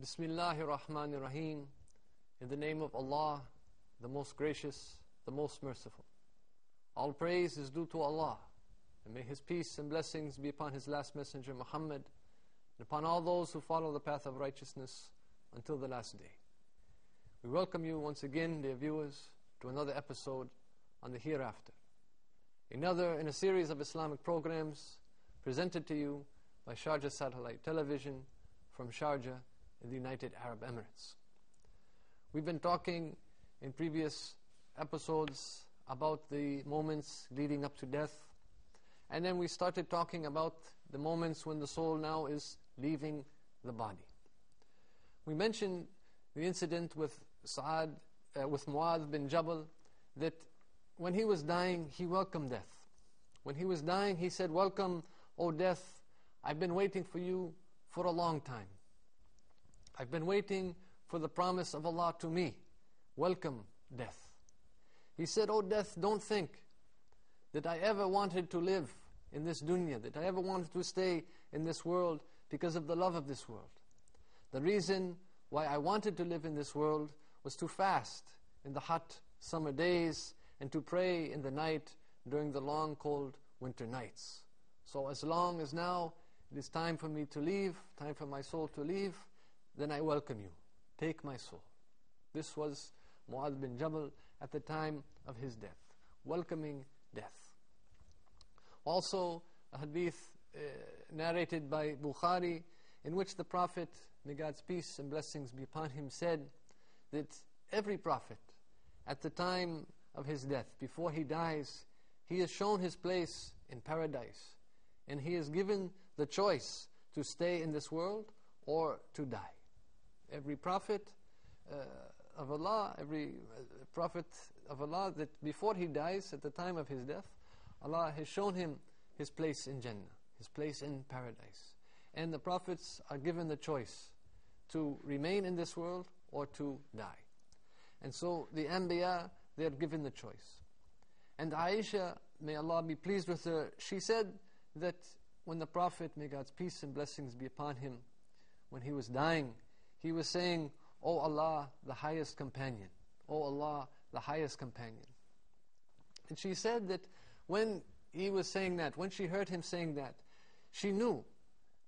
Bismillahir Rahmanir Rahim. In the name of Allah, the most gracious, the most merciful. All praise is due to Allah, and may His peace and blessings be upon His last messenger Muhammad, and upon all those who follow the path of righteousness until the last day. We welcome you once again, dear viewers, to another episode on the hereafter. Another in a series of Islamic programs presented to you by Sharjah Satellite Television from Sharjah in the United Arab Emirates. We've been talking in previous episodes about the moments leading up to death, and then we started talking about the moments when the soul now is leaving the body. We mentioned the incident with Mu'adh bin Jabal, that when he was dying, he welcomed death. When he was dying, he said, "Welcome, O death, I've been waiting for you for a long time. I've been waiting for the promise of Allah to me. Welcome, death." He said, "O death, don't think that I ever wanted to live in this dunya, that I ever wanted to stay in this world because of the love of this world. The reason why I wanted to live in this world was to fast in the hot summer days and to pray in the night during the long, cold winter nights. So as long as now it is time for me to leave, time for my soul to leave, then I welcome you. Take my soul." This was Mu'adh bin Jabal at the time of his death, welcoming death. Also, a hadith narrated by Bukhari, in which the Prophet, may God's peace and blessings be upon him, said that every prophet at the time of his death, before he dies, he is shown his place in paradise, and he is given the choice to stay in this world or to die. Every prophet of Allah, that before he dies, at the time of his death, Allah has shown him his place in Jannah, his place in paradise. And the prophets are given the choice to remain in this world or to die. And so the Anbiya, they are given the choice. And Aisha, may Allah be pleased with her, she said that when the Prophet, may God's peace and blessings be upon him, when he was dying, he was saying, "O Allah, the highest companion. O Allah, the highest companion." And she said that when he was saying that, when she heard him saying that, she knew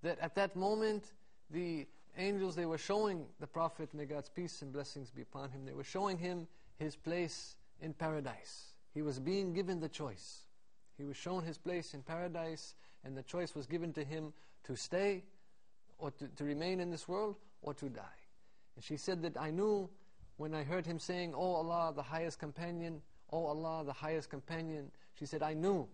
that at that moment the angels, they were showing the Prophet, may God's peace and blessings be upon him, they were showing him his place in paradise. He was being given the choice. He was shown his place in paradise, and the choice was given to him to stay or to remain in this world or to die. And she said that I knew when I heard him saying, "O Allah, the highest companion, O Allah, the highest companion," she said, I knew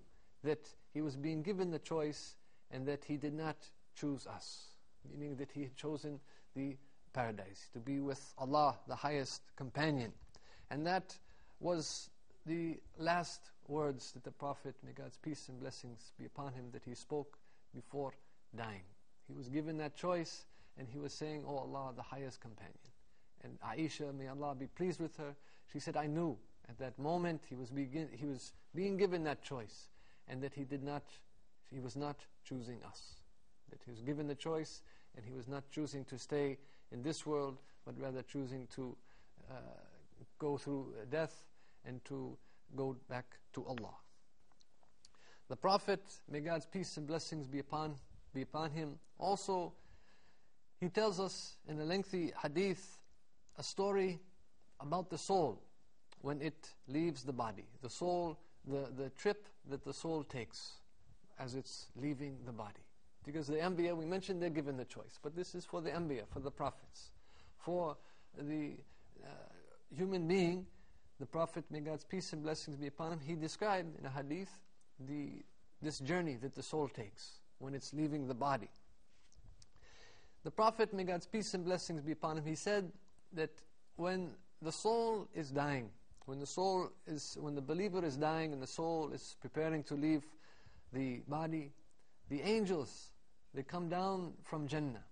that he was being given the choice and that he did not choose us, meaning that he had chosen the paradise, to be with Allah, the highest companion. And that was the last words that the Prophet, may God's peace and blessings be upon him, that he spoke before dying. He was given that choice, and he was saying, "O Allah, the highest companion." And Aisha, may Allah be pleased with her, she said, I knew at that moment he was being given that choice, and that he was not choosing us. That he was given the choice, and he was not choosing to stay in this world, but rather choosing to go through death and to go back to Allah. The Prophet, may God's peace and blessings be upon him, also he tells us in a lengthy hadith a story about the soul when it leaves the body. The soul, the trip that the soul takes as it's leaving the body. Because the Anbiya, we mentioned, they're given the choice, but this is for the Anbiya, for the prophets. For the human being, the Prophet, may God's peace and blessings be upon him, he described in a hadith this journey that the soul takes when it's leaving the body. The Prophet, may God's peace and blessings be upon him, he said that when the soul is dying, when the believer is dying and the soul is preparing to leave the body, the angels, they come down from Jannah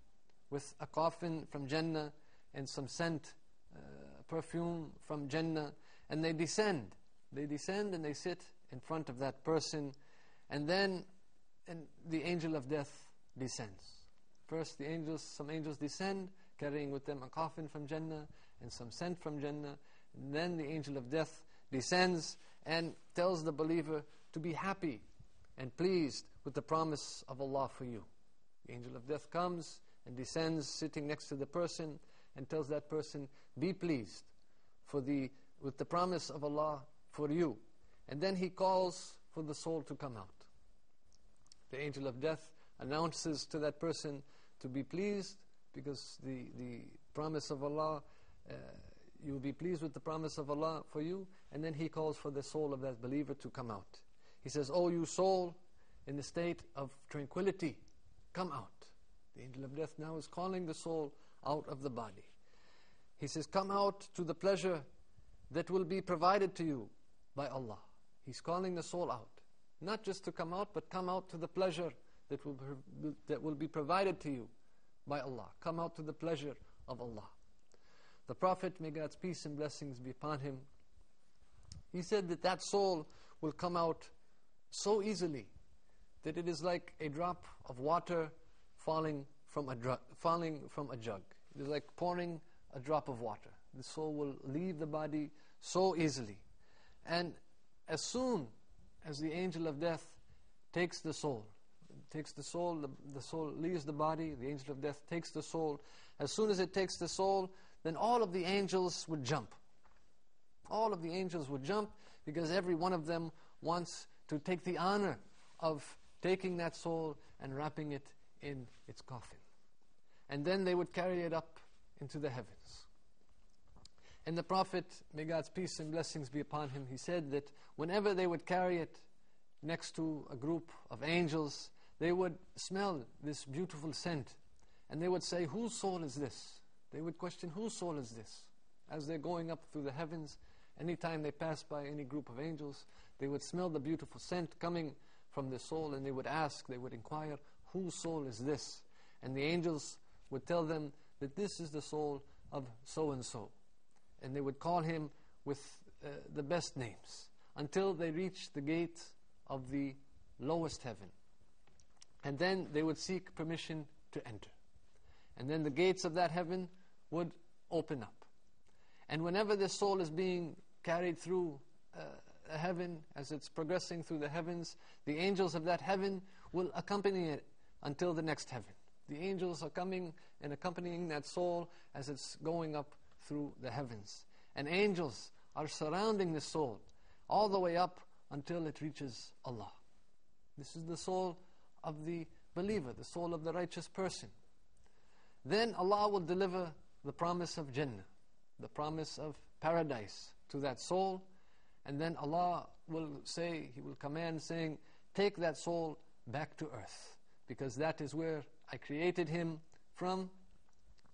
with a coffin from Jannah and some scent, perfume from Jannah, and they descend and they sit in front of that person, and then the angel of death descends. First some angels descend, carrying with them a coffin from Jannah and some scent from Jannah. And then the angel of death descends and tells the believer to be happy and pleased with the promise of Allah for you. The angel of death comes and descends, sitting next to the person, and tells that person, be pleased with the promise of Allah for you. And then he calls for the soul to come out. The angel of death announces to that person to be pleased, because the promise of Allah, you will be pleased with the promise of Allah for you. And then he calls for the soul of that believer to come out. He says, "O you soul in the state of tranquility, come out." The angel of death now is calling the soul out of the body. He says, "Come out to the pleasure that will be provided to you by Allah." He's calling the soul out. Not just to come out, but come out to the pleasure that will be provided to you by Allah. Come out to the pleasure of Allah. The Prophet, may God's peace and blessings be upon him, he said that that soul will come out so easily that it is like a drop of water falling from a jug. It is like pouring a drop of water. The soul will leave the body so easily. And as soon as the angel of death takes the soul, the soul leaves the body, the angel of death takes the soul. As soon as it takes the soul, then all of the angels would jump. All of the angels would jump, because every one of them wants to take the honor of taking that soul and wrapping it in its coffin. And then they would carry it up into the heavens. And the Prophet, may God's peace and blessings be upon him, he said that whenever they would carry it next to a group of angels, they would smell this beautiful scent, and they would say, "Whose soul is this?" They would question, "Whose soul is this?" As they're going up through the heavens, anytime they pass by any group of angels, they would smell the beautiful scent coming from the soul, and they would ask, they would inquire, "Whose soul is this?" And the angels would tell them that this is the soul of so-and-so. And they would call him with the best names, until they reached the gate of the lowest heaven. And then they would seek permission to enter. And then the gates of that heaven would open up. And whenever this soul is being carried through a heaven, as it's progressing through the heavens, the angels of that heaven will accompany it until the next heaven. The angels are coming and accompanying that soul as it's going up through the heavens. And angels are surrounding the soul all the way up until it reaches Allah. This is the soul of the believer, the soul of the righteous person. Then Allah will deliver the promise of Jannah, the promise of paradise to that soul. And then Allah will say, He will command saying, "Take that soul back to earth, because that is where I created him from,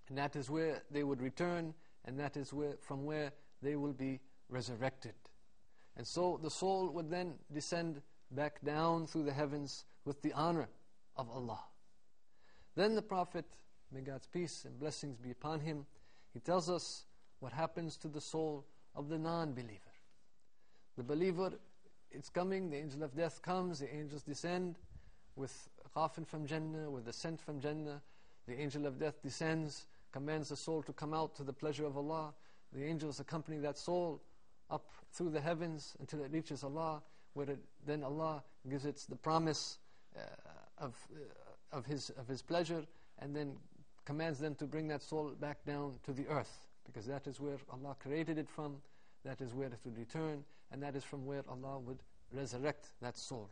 and that is where they would return, and that is from where they will be resurrected." And so the soul would then descend back down through the heavens with the honor of Allah. Then the Prophet, may God's peace and blessings be upon him, he tells us what happens to the soul of the non-believer. The believer, it's coming, the angel of death comes, the angels descend with a coffin from Jannah, with the scent from Jannah. The angel of death descends, commands the soul to come out to the pleasure of Allah. The angels accompany that soul up through the heavens until it reaches Allah, where then Allah gives it the promise of His pleasure, and then commands them to bring that soul back down to the earth, because that is where Allah created it from, that is where it would return, and that is from where Allah would resurrect that soul.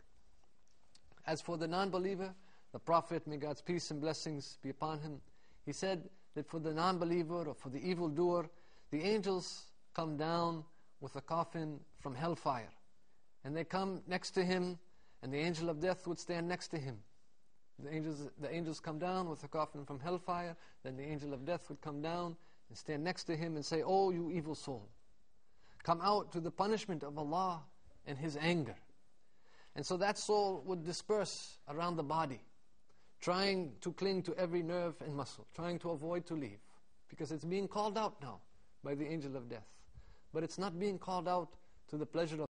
As for the non-believer, the Prophet, may God's peace and blessings be upon him, he said that for the non-believer or for the evildoer, the angels come down with a coffin from hellfire, and they come next to him, and the angel of death would stand next to him. The angels come down with a coffin from hellfire, then the angel of death would come down and stand next to him and say, "Oh, you evil soul, come out to the punishment of Allah and His anger." And so that soul would disperse around the body, trying to cling to every nerve and muscle, trying to avoid to leave, because it's being called out now by the angel of death. But it's not being called out to the pleasure of